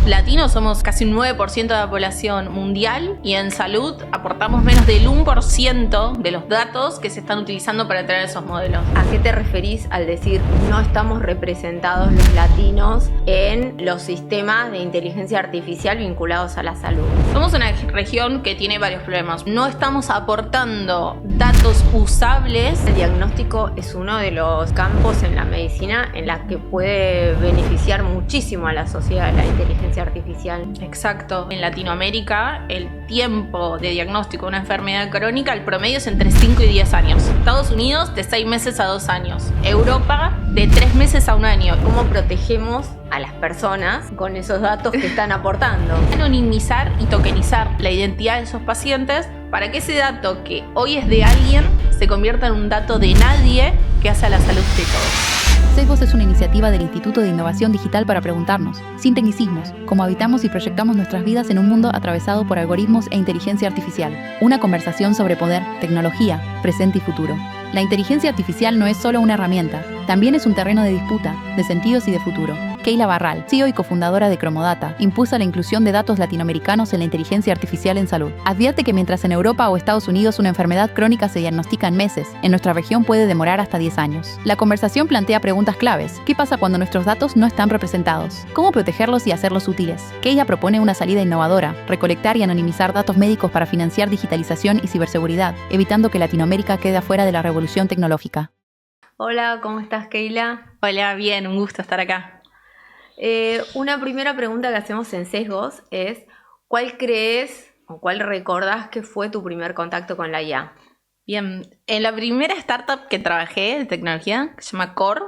latinos somos casi un 9% de la población mundial y en salud aportamos menos del 1% de los datos que se están utilizando para entrenar esos modelos. ¿A qué te referís al decir no estamos representados los latinos en los sistemas de inteligencia artificial vinculados a la salud? Somos una región que tiene varios problemas. No estamos aportando datos usables. El diagnóstico es uno de los campos en la medicina en la que puede beneficiar muchísimo a la sociedad la inteligencia artificial. Exacto. En Latinoamérica, el tiempo de diagnóstico de una enfermedad crónica, el promedio es entre 5 y 10 años. Estados Unidos, de 6 meses a 2 años. Europa, de 3 meses a 1 año. ¿Cómo protegemos a las personas con esos datos que están aportando? Anonimizar y tokenizar la identidad de esos pacientes para que ese dato que hoy es de alguien se convierta en un dato de nadie que hace a la salud de todos. Sesgos es una iniciativa del Instituto de Innovación Digital para preguntarnos, sin tecnicismos, cómo habitamos y proyectamos nuestras vidas en un mundo atravesado por algoritmos e inteligencia artificial. Una conversación sobre poder, tecnología, presente y futuro. La inteligencia artificial no es solo una herramienta, también es un terreno de disputa, de sentidos y de futuro. Keila Barral, CEO y cofundadora de Cromodata, impulsa la inclusión de datos latinoamericanos en la inteligencia artificial en salud. Advierte que mientras en Europa o Estados Unidos una enfermedad crónica se diagnostica en meses, en nuestra región puede demorar hasta 10 años. La conversación plantea preguntas claves. ¿Qué pasa cuando nuestros datos no están representados? ¿Cómo protegerlos y hacerlos útiles? Keila propone una salida innovadora, recolectar y anonimizar datos médicos para financiar digitalización y ciberseguridad, evitando que Latinoamérica quede afuera de la revolución tecnológica. Hola, ¿cómo estás, Keila? Hola, bien, un gusto estar acá. Una primera pregunta que hacemos en Sesgos es ¿cuál crees o cuál recordás que fue tu primer contacto con la IA? Bien, en la primera startup que trabajé de tecnología, que se llama Core,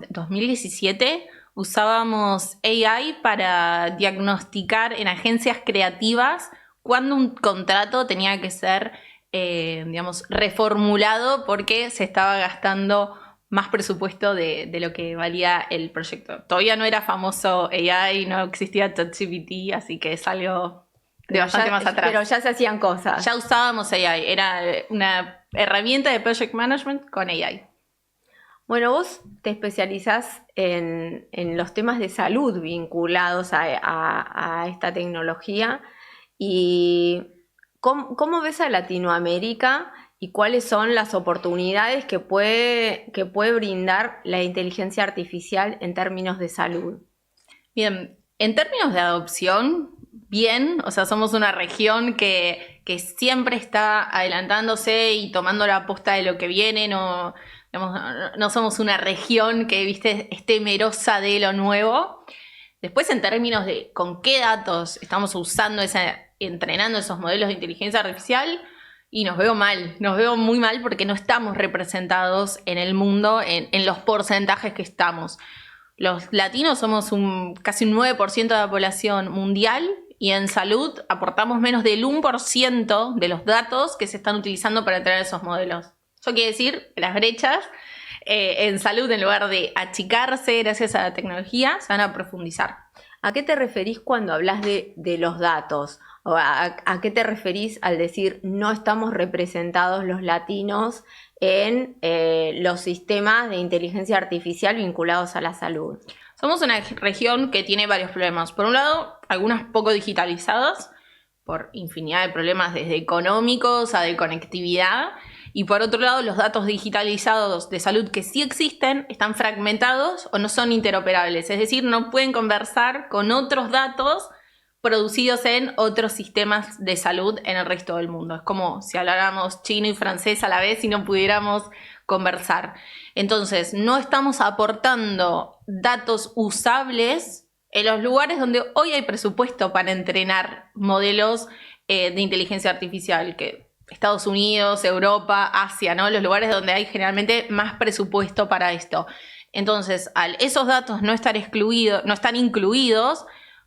2017, usábamos AI para diagnosticar en agencias creativas cuando un contrato tenía que ser, reformulado porque se estaba gastando más presupuesto de lo que valía el proyecto. Todavía no era famoso AI, no existía ChatGPT, así que es algo de bastante más atrás. Pero ya se hacían cosas. Ya usábamos AI, era una herramienta de project management con AI. Bueno, vos te especializás en los temas de salud vinculados a esta tecnología. ¿Y cómo ves a Latinoamérica y cuáles son las oportunidades que puede brindar la inteligencia artificial en términos de salud? Bien, en términos de adopción, bien, o sea, somos una región que siempre está adelantándose y tomando la posta de lo que viene, no somos una región que, es temerosa de lo nuevo. Después, en términos de con qué datos estamos entrenando esos modelos de inteligencia artificial, y nos veo muy mal porque no estamos representados en el mundo en los porcentajes que estamos. Los latinos somos casi un 9% de la población mundial y en salud aportamos menos del 1% de los datos que se están utilizando para entrenar esos modelos. Eso quiere decir que las brechas en salud, en lugar de achicarse gracias a la tecnología, se van a profundizar. ¿A qué te referís cuando hablas de los datos? ¿O a qué te referís al decir no estamos representados los latinos en los sistemas de inteligencia artificial vinculados a la salud? Somos una región que tiene varios problemas. Por un lado, algunas poco digitalizadas, por infinidad de problemas desde económicos a de conectividad. Y por otro lado, los datos digitalizados de salud que sí existen están fragmentados o no son interoperables. Es decir, no pueden conversar con otros datos producidos en otros sistemas de salud en el resto del mundo. Es como si habláramos chino y francés a la vez y no pudiéramos conversar. Entonces, no estamos aportando datos usables en los lugares donde hoy hay presupuesto para entrenar modelos de inteligencia artificial, que Estados Unidos, Europa, Asia, ¿no? Los lugares donde hay generalmente más presupuesto para esto. Entonces, al esos datos no están incluidos,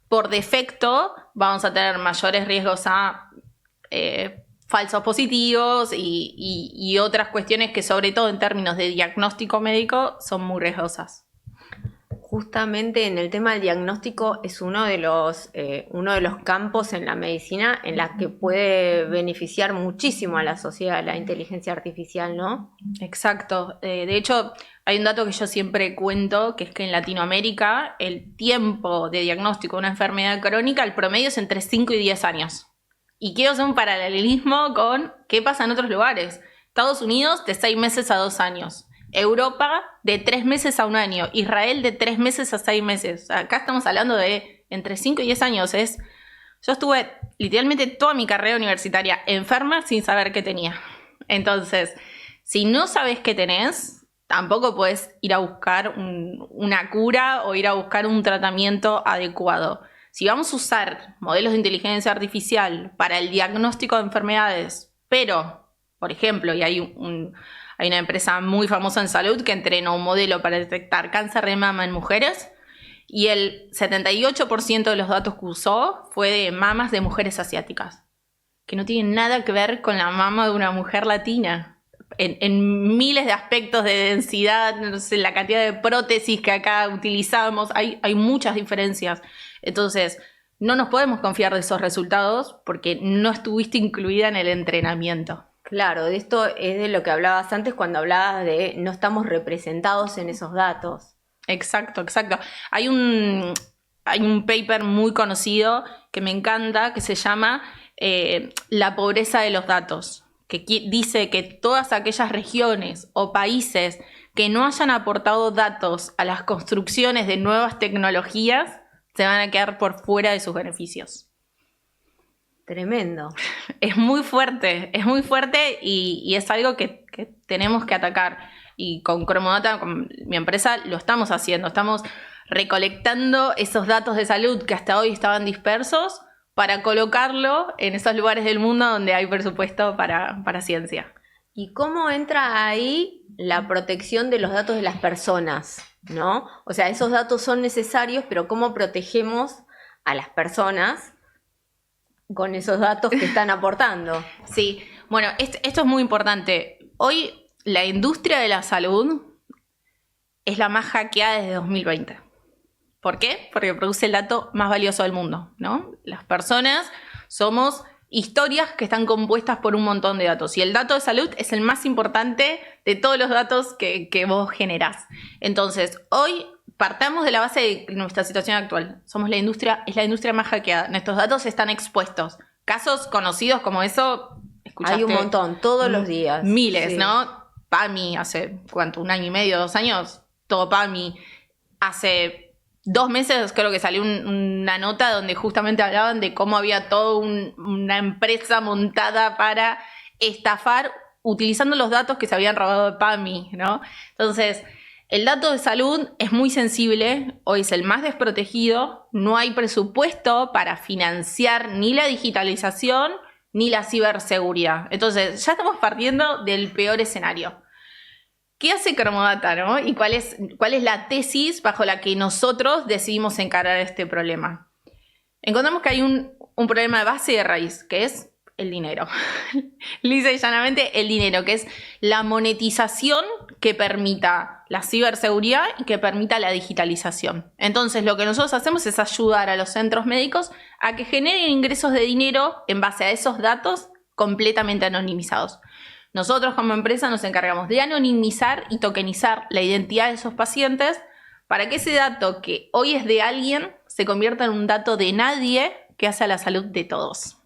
por defecto vamos a tener mayores riesgos a falsos positivos y otras cuestiones que, sobre todo en términos de diagnóstico médico, son muy riesgosas. justamente en el tema del diagnóstico es uno de los campos en la medicina en la que puede beneficiar muchísimo a la sociedad la inteligencia artificial, ¿no? Exacto. De hecho, hay un dato que yo siempre cuento, que es que en Latinoamérica el tiempo de diagnóstico de una enfermedad crónica, el promedio es entre 5 y 10 años. Y quiero hacer un paralelismo con qué pasa en otros lugares. Estados Unidos de 6 meses a 2 años. Europa de 3 meses a 1 año. Israel de 3 meses a 6 meses. Acá estamos hablando de entre 5 y 10 años. Yo estuve literalmente toda mi carrera universitaria enferma sin saber qué tenía. Entonces, si no sabes qué tenés, tampoco puedes ir a buscar una cura o ir a buscar un tratamiento adecuado. Si vamos a usar modelos de inteligencia artificial para el diagnóstico de enfermedades, pero, por ejemplo, y hay una empresa muy famosa en salud que entrenó un modelo para detectar cáncer de mama en mujeres y el 78% de los datos que usó fue de mamas de mujeres asiáticas, que no tienen nada que ver con la mama de una mujer latina. En miles de aspectos de densidad, no sé, la cantidad de prótesis que acá utilizamos, hay muchas diferencias. Entonces, no nos podemos confiar de esos resultados porque no estuviste incluida en el entrenamiento. Claro, de esto es de lo que hablabas antes cuando hablabas de no estamos representados en esos datos. Exacto. Hay un paper muy conocido que me encanta que se llama La pobreza de los datos, que dice que todas aquellas regiones o países que no hayan aportado datos a las construcciones de nuevas tecnologías se van a quedar por fuera de sus beneficios. Tremendo. Es muy fuerte y es algo que tenemos que atacar. Y con Cromodata, con mi empresa, lo estamos haciendo. Estamos recolectando esos datos de salud que hasta hoy estaban dispersos para colocarlo en esos lugares del mundo donde hay presupuesto para ciencia. ¿Y cómo entra ahí la protección de los datos de las personas, ¿no? O sea, esos datos son necesarios, pero ¿cómo protegemos a las personas con esos datos que están aportando? Sí, bueno, esto es muy importante. Hoy la industria de la salud es la más hackeada desde 2020. ¿Por qué? Porque produce el dato más valioso del mundo, ¿no? Las personas somos historias que están compuestas por un montón de datos. Y el dato de salud es el más importante de todos los datos que vos generás. Entonces, hoy partamos de la base de nuestra situación actual. Es la industria más hackeada. Nuestros datos están expuestos. Casos conocidos como eso, escuchaste. Hay un montón, todos los días. Miles, sí. ¿no? PAMI, hace, ¿cuánto? 1 año y medio, 2 años. Todo PAMI. Hace 2 meses creo que salió una nota donde justamente hablaban de cómo había toda una empresa montada para estafar utilizando los datos que se habían robado de PAMI, ¿no? Entonces, el dato de salud es muy sensible, hoy es el más desprotegido, no hay presupuesto para financiar ni la digitalización ni la ciberseguridad. Entonces, ya estamos partiendo del peor escenario. ¿Qué hace Cromodata, no? ¿Y cuál es la tesis bajo la que nosotros decidimos encarar este problema? Encontramos que hay un problema de base y de raíz, que es el dinero. Lisa y llanamente el dinero, que es la monetización que permita la ciberseguridad y que permita la digitalización. Entonces, lo que nosotros hacemos es ayudar a los centros médicos a que generen ingresos de dinero en base a esos datos completamente anonimizados. Nosotros como empresa nos encargamos de anonimizar y tokenizar la identidad de esos pacientes para que ese dato que hoy es de alguien se convierta en un dato de nadie que hace a la salud de todos.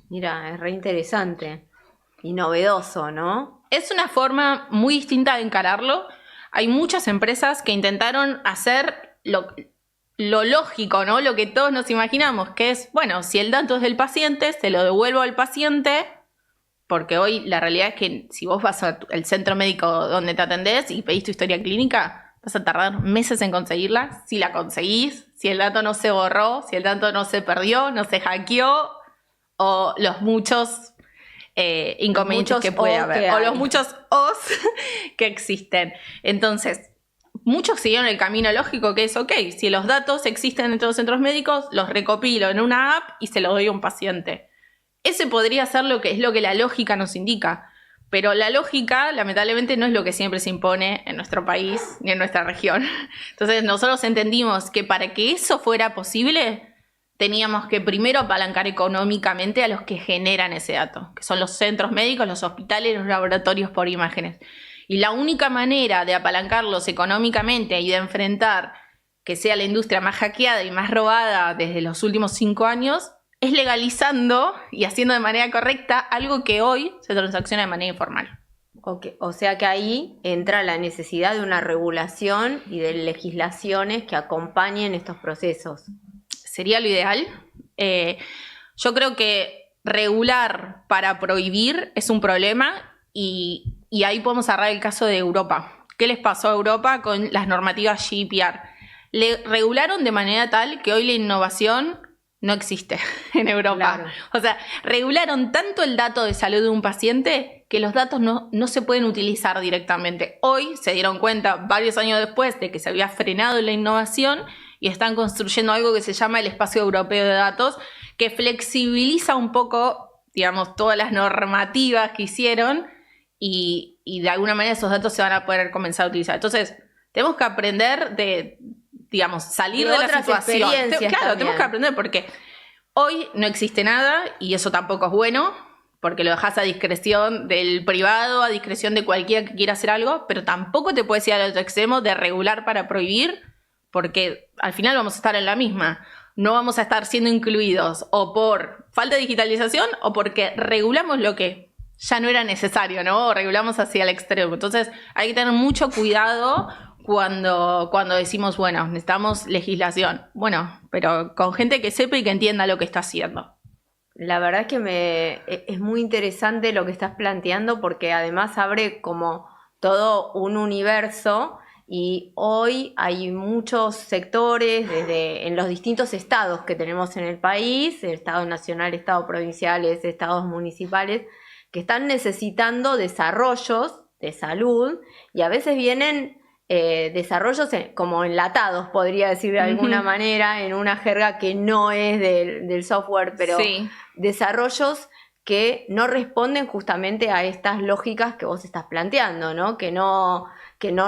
Mira, es re interesante y novedoso, ¿no? Es una forma muy distinta de encararlo. Hay muchas empresas que intentaron hacer lo lógico, ¿no? Lo que todos nos imaginamos, que es, bueno, si el dato es del paciente, se lo devuelvo al paciente. Porque hoy la realidad es que si vos vas al centro médico donde te atendés y pedís tu historia clínica, vas a tardar meses en conseguirla. Si la conseguís, si el dato no se borró, si el dato no se perdió, no se hackeó, o los muchos inconvenientes que puede haber. O los muchos O's que existen. Entonces, muchos siguieron el camino lógico que es, ok, si los datos existen dentro de los centros médicos, los recopilo en una app y se los doy a un paciente. Ese podría ser lo que la lógica nos indica. Pero la lógica, lamentablemente, no es lo que siempre se impone en nuestro país ni en nuestra región. Entonces, nosotros entendimos que para que eso fuera posible, teníamos que primero apalancar económicamente a los que generan ese dato, que son los centros médicos, los hospitales, los laboratorios por imágenes. Y la única manera de apalancarlos económicamente y de enfrentar que sea la industria más hackeada y más robada desde los últimos 5 años es legalizando y haciendo de manera correcta algo que hoy se transacciona de manera informal. Okay. O sea que ahí entra la necesidad de una regulación y de legislaciones que acompañen estos procesos. Sería lo ideal. Yo creo que regular para prohibir es un problema y ahí podemos agarrar el caso de Europa. ¿Qué les pasó a Europa con las normativas GDPR? Le regularon de manera tal que hoy la innovación no existe en Europa. Claro. O sea, regularon tanto el dato de salud de un paciente que los datos no se pueden utilizar directamente. Hoy se dieron cuenta, varios años después, de que se había frenado la innovación y están construyendo algo que se llama el Espacio Europeo de Datos, que flexibiliza un poco, digamos, todas las normativas que hicieron y de alguna manera esos datos se van a poder comenzar a utilizar. Entonces, tenemos que aprender de, digamos, salir de la situación. Claro, tenemos que aprender porque hoy no existe nada y eso tampoco es bueno, porque lo dejas a discreción del privado, a discreción de cualquiera que quiera hacer algo, pero tampoco te puedes ir al otro extremo de regular para prohibir, porque al final vamos a estar en la misma. No vamos a estar siendo incluidos o por falta de digitalización o porque regulamos lo que ya no era necesario, ¿no? O regulamos hacia el extremo. Entonces hay que tener mucho cuidado cuando decimos, bueno, necesitamos legislación. Bueno, pero con gente que sepa y que entienda lo que está haciendo. La verdad es que es muy interesante lo que estás planteando porque además abre como todo un universo y hoy hay muchos sectores en los distintos estados que tenemos en el país, el estado nacional, estado provinciales, estados municipales, que están necesitando desarrollos de salud y a veces vienen desarrollos como enlatados, podría decir de alguna manera, en una jerga que no es del software, pero sí. Desarrollos que no responden justamente a estas lógicas que vos estás planteando, ¿no? Que no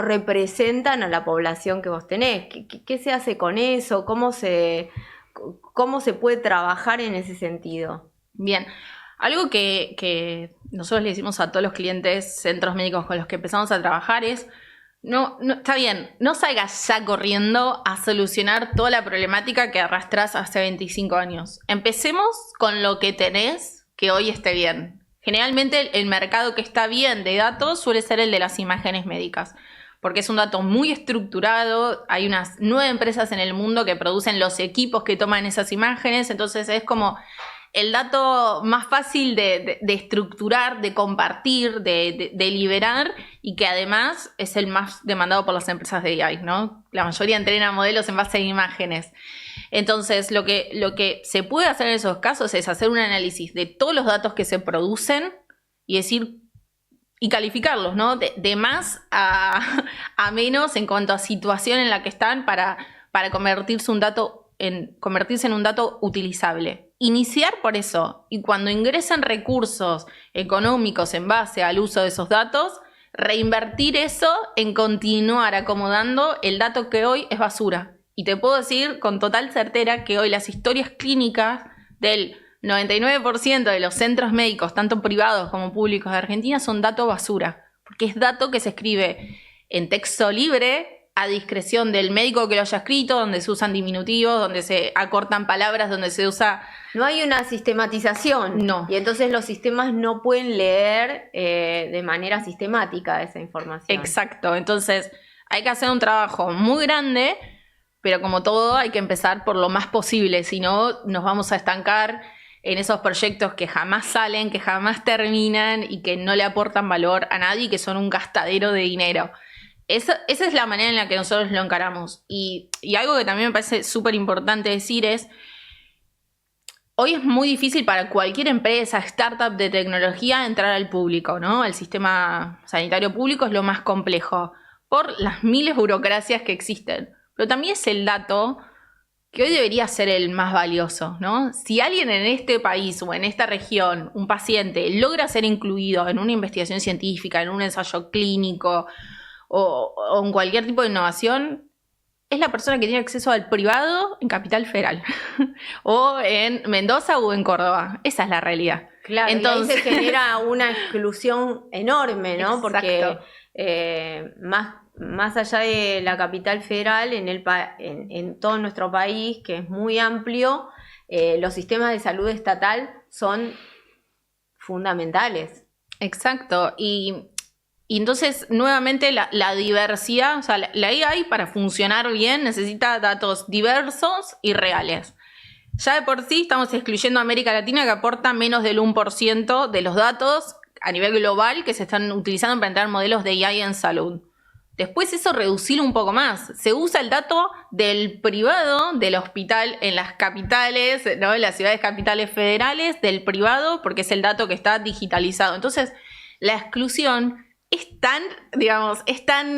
representan a la población que vos tenés. ¿Qué se hace con eso? ¿Cómo se puede trabajar en ese sentido? Bien, algo que nosotros le decimos a todos los clientes, centros médicos con los que empezamos a trabajar es: No, está bien, no salgas ya corriendo a solucionar toda la problemática que arrastras hace 25 años. Empecemos con lo que tenés que hoy esté bien. Generalmente el mercado que está bien de datos suele ser el de las imágenes médicas, porque es un dato muy estructurado. Hay unas 9 empresas en el mundo que producen los equipos que toman esas imágenes, entonces es como el dato más fácil de estructurar, de compartir, de liberar y que además es el más demandado por las empresas de AI, ¿no? La mayoría entrena modelos en base a imágenes. Entonces, lo que se puede hacer en esos casos es hacer un análisis de todos los datos que se producen y decir y calificarlos, ¿no? De más a menos en cuanto a situación en la que están para convertirse en un dato utilizable. Iniciar por eso, y cuando ingresen recursos económicos en base al uso de esos datos, reinvertir eso en continuar acomodando el dato que hoy es basura. Y te puedo decir con total certeza que hoy las historias clínicas del 99% de los centros médicos, tanto privados como públicos de Argentina, son dato basura, porque es dato que se escribe en texto libre, a discreción del médico que lo haya escrito, donde se usan diminutivos, donde se acortan palabras, donde se usa... No hay una sistematización. No. Y entonces los sistemas no pueden leer de manera sistemática esa información. Exacto. Entonces hay que hacer un trabajo muy grande, pero como todo hay que empezar por lo más posible, si no nos vamos a estancar en esos proyectos que jamás salen, que jamás terminan y que no le aportan valor a nadie y que son un gastadero de dinero. Esa es la manera en la que nosotros lo encaramos. Y algo que también me parece súper importante decir es, hoy es muy difícil para cualquier empresa, startup de tecnología entrar al público, ¿no? El sistema sanitario público es lo más complejo por las miles de burocracias que existen. Pero también es el dato que hoy debería ser el más valioso, ¿no? Si alguien en este país o en esta región, un paciente, logra ser incluido en una investigación científica, en un ensayo clínico o en cualquier tipo de innovación, es la persona que tiene acceso al privado en Capital Federal o en Mendoza o en Córdoba. Esa es la realidad. Claro, entonces, y ahí se genera una exclusión enorme, ¿no? Exacto. Porque más allá de la Capital Federal, en todo nuestro país, que es muy amplio, los sistemas de salud estatal son fundamentales. Exacto. Y entonces, nuevamente, la diversidad, o sea, la AI para funcionar bien necesita datos diversos y reales. Ya de por sí estamos excluyendo a América Latina, que aporta menos del 1% de los datos a nivel global que se están utilizando para entrar modelos de AI en salud. Después eso reducirlo un poco más. Se usa el dato del privado, del hospital en las capitales, ¿no? En las ciudades capitales federales, del privado, porque es el dato que está digitalizado. Entonces, la exclusión es tan, digamos, es tan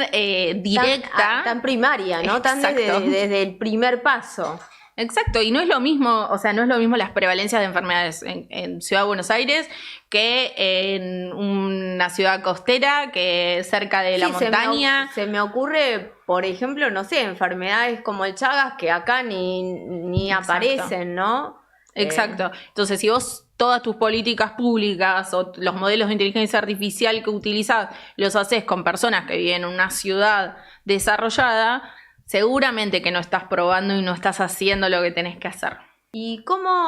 directa. Tan primaria, ¿no? Tan desde el primer paso. Exacto, y no es lo mismo, o sea, no es lo mismo las prevalencias de enfermedades en Ciudad de Buenos Aires que en una ciudad costera, que cerca de la montaña. Se me ocurre, por ejemplo, no sé, enfermedades como el Chagas que acá ni aparecen, ¿no? Exacto. Entonces, si vos todas tus políticas públicas o los modelos de inteligencia artificial que utilizás los haces con personas que viven en una ciudad desarrollada, seguramente que no estás probando y no estás haciendo lo que tenés que hacer. ¿Y cuáles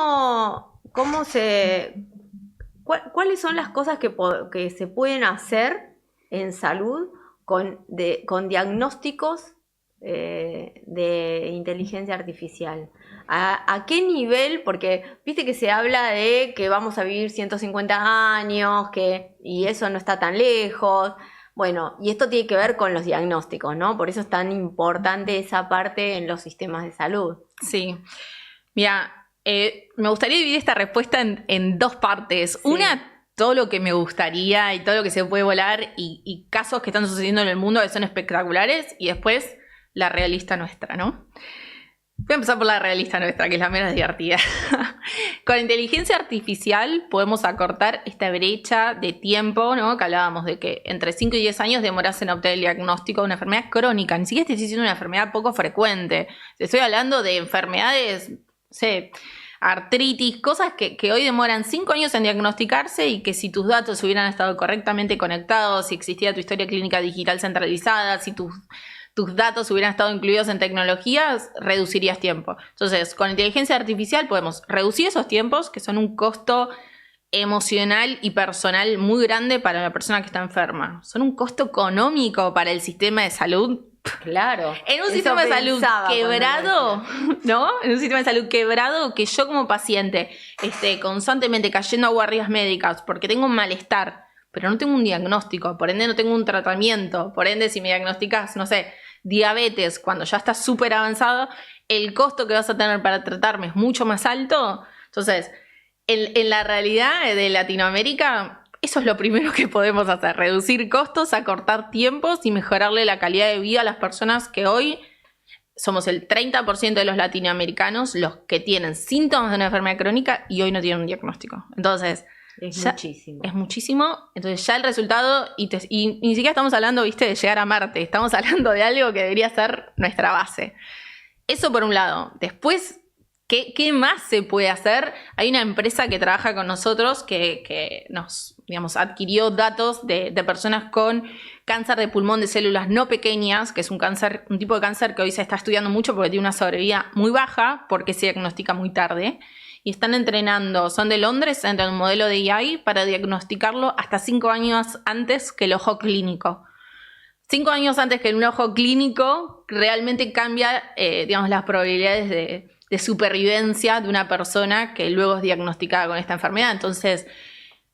son las cosas que se pueden hacer en salud con diagnósticos de inteligencia artificial? ¿A qué nivel? Porque viste que se habla de que vamos a vivir 150 años, y eso no está tan lejos. Bueno, y esto tiene que ver con los diagnósticos, ¿no? Por eso es tan importante esa parte en los sistemas de salud. Sí. Mira, me gustaría dividir esta respuesta en dos partes. Sí. Una, todo lo que me gustaría y todo lo que se puede volar y casos que están sucediendo en el mundo que son espectaculares, y después la realista nuestra, ¿no? Voy a empezar por la realista nuestra, que es la menos divertida. Con inteligencia artificial podemos acortar esta brecha de tiempo, ¿no? Que hablábamos de que entre 5 y 10 años demoras en obtener el diagnóstico de una enfermedad crónica. Ni siquiera estoy diciendo una enfermedad poco frecuente. Estoy hablando de enfermedades, no sé, artritis, cosas que hoy demoran 5 años en diagnosticarse y que si tus datos hubieran estado correctamente conectados, si existía tu historia clínica digital centralizada, si tus datos hubieran estado incluidos en tecnologías, reducirías tiempo. Entonces, con inteligencia artificial podemos reducir esos tiempos, que son un costo emocional y personal muy grande para la persona que está enferma. Son un costo económico para el sistema de salud. Claro. En un sistema de salud quebrado, ¿no? En un sistema de salud quebrado, que yo como paciente esté constantemente cayendo a guardias médicas porque tengo un malestar, pero no tengo un diagnóstico, por ende no tengo un tratamiento, por ende si me diagnosticas, no sé, diabetes, cuando ya está súper avanzado, el costo que vas a tener para tratarme es mucho más alto. Entonces, en la realidad de Latinoamérica, eso es lo primero que podemos hacer, reducir costos, acortar tiempos y mejorarle la calidad de vida a las personas que hoy somos el 30% de los latinoamericanos los que tienen síntomas de una enfermedad crónica y hoy no tienen un diagnóstico. Entonces, es muchísimo. Es muchísimo. Entonces ya el resultado, y ni siquiera estamos hablando, viste, de llegar a Marte, estamos hablando de algo que debería ser nuestra base. Eso por un lado. Después, ¿qué más se puede hacer? Hay una empresa que trabaja con nosotros que nos, digamos, adquirió datos de personas con cáncer de pulmón de células no pequeñas, que es un tipo de cáncer que hoy se está estudiando mucho porque tiene una sobrevida muy baja, porque se diagnostica muy tarde. Y están entrenando, son de Londres, entran un modelo de AI para diagnosticarlo hasta 5 años antes que el ojo clínico. 5 años antes que un ojo clínico realmente cambia, digamos, las probabilidades de supervivencia de una persona que luego es diagnosticada con esta enfermedad. Entonces,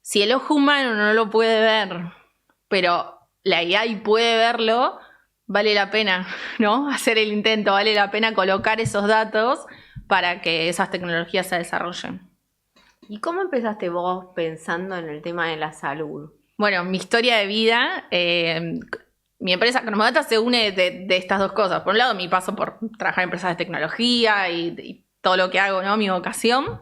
si el ojo humano no lo puede ver, pero la AI puede verlo, vale la pena, ¿no? Hacer el intento, vale la pena colocar esos datos para que esas tecnologías se desarrollen. ¿Y cómo empezaste vos pensando en el tema de la salud? Bueno, mi historia de vida, mi empresa Cromodata se une de estas dos cosas. Por un lado, mi paso por trabajar en empresas de tecnología y todo lo que hago, ¿no? Mi vocación.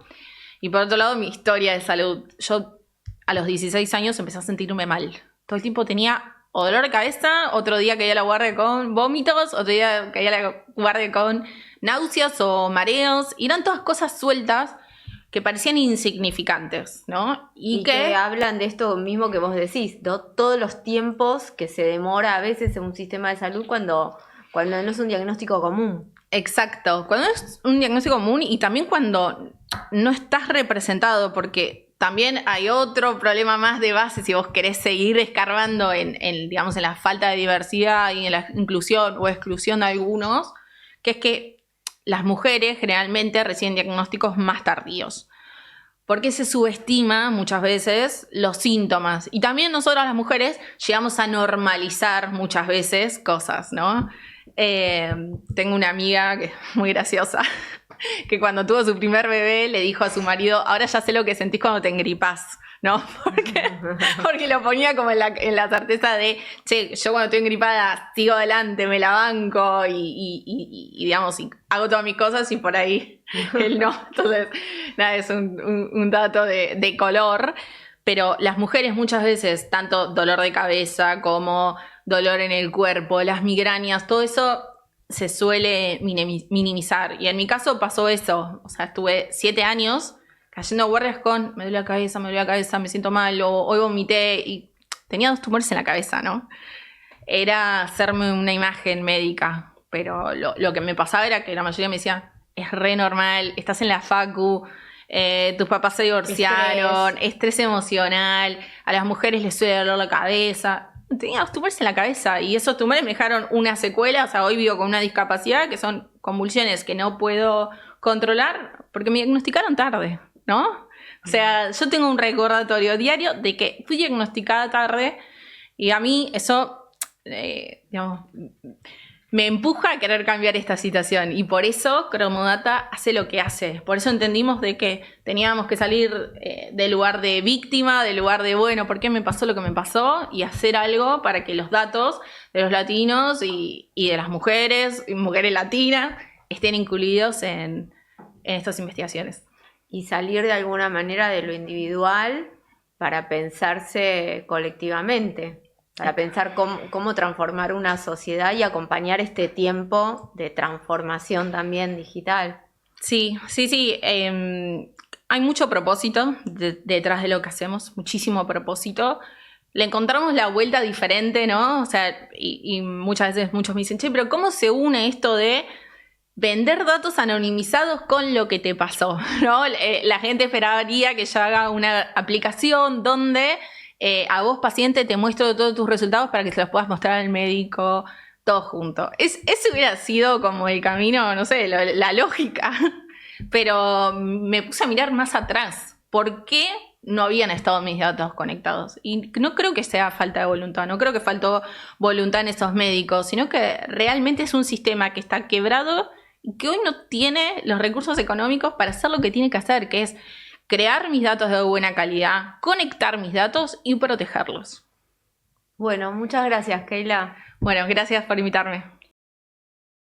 Y por otro lado, mi historia de salud. Yo a los 16 años empecé a sentirme mal. Todo el tiempo tenía o dolor de cabeza, otro día caía a la guardia con vómitos, otro día caía a la guardia con náuseas o mareos. Y eran todas cosas sueltas que parecían insignificantes, ¿no? Y que hablan de esto mismo que vos decís, ¿no? Todos los tiempos que se demora a veces en un sistema de salud cuando no es un diagnóstico común. Exacto, cuando es un diagnóstico común y también cuando no estás representado, porque también hay otro problema más de base si vos querés seguir escarbando digamos, en la falta de diversidad y en la inclusión o exclusión de algunos, que es que las mujeres generalmente reciben diagnósticos más tardíos, porque se subestima muchas veces los síntomas. Y también nosotras las mujeres llegamos a normalizar muchas veces cosas, ¿no? Tengo una amiga que es muy graciosa, que cuando tuvo su primer bebé le dijo a su marido, ahora ya sé lo que sentís cuando te engripás, ¿no? Porque lo ponía como en la certeza de, che, yo cuando estoy engripada sigo adelante, me la banco y digamos, y hago todas mis cosas y por ahí él no. Entonces, nada, es un dato de color. Pero las mujeres muchas veces, tanto dolor de cabeza como dolor en el cuerpo, las migrañas, todo eso se suele minimizar. Y en mi caso pasó eso. O sea, estuve 7 años cayendo a guardias con me duele la cabeza, me siento mal, o hoy vomité, y tenía 2 tumores en la cabeza, ¿no? Era hacerme una imagen médica, pero lo que me pasaba era que la mayoría me decía, es re normal, estás en la facu, tus papás se divorciaron, estrés emocional, a las mujeres les suele doler la cabeza. Tenía 2 tumores en la cabeza y esos tumores me dejaron una secuela. O sea, hoy vivo con una discapacidad que son convulsiones que no puedo controlar porque me diagnosticaron tarde, ¿no? O sea, yo tengo un recordatorio diario de que fui diagnosticada tarde y a mí eso, digamos, me empuja a querer cambiar esta situación y por eso Cromodata hace lo que hace. Por eso entendimos de que teníamos que salir del lugar de víctima, del lugar de, bueno, ¿por qué me pasó lo que me pasó? Y hacer algo para que los datos de los latinos y de las mujeres latinas estén incluidos en estas investigaciones. Y salir de alguna manera de lo individual para pensarse colectivamente. Para pensar cómo transformar una sociedad y acompañar este tiempo de transformación también digital. Sí. Hay mucho propósito detrás de lo que hacemos, muchísimo propósito. Le encontramos la vuelta diferente, ¿no? O sea, y muchas veces muchos me dicen, che, pero ¿cómo se une esto de vender datos anonimizados con lo que te pasó? ¿No? La gente esperaría que yo haga una aplicación donde a vos, paciente, te muestro todos tus resultados para que se los puedas mostrar al médico, todo junto. Ese hubiera sido como el camino, no sé, la lógica. Pero me puse a mirar más atrás. ¿Por qué no habían estado mis datos conectados? Y no creo que sea falta de voluntad, no creo que faltó voluntad en esos médicos, sino que realmente es un sistema que está quebrado y que hoy no tiene los recursos económicos para hacer lo que tiene que hacer, que es crear mis datos de buena calidad, conectar mis datos y protegerlos. Bueno, muchas gracias, Keila. Bueno, gracias por invitarme.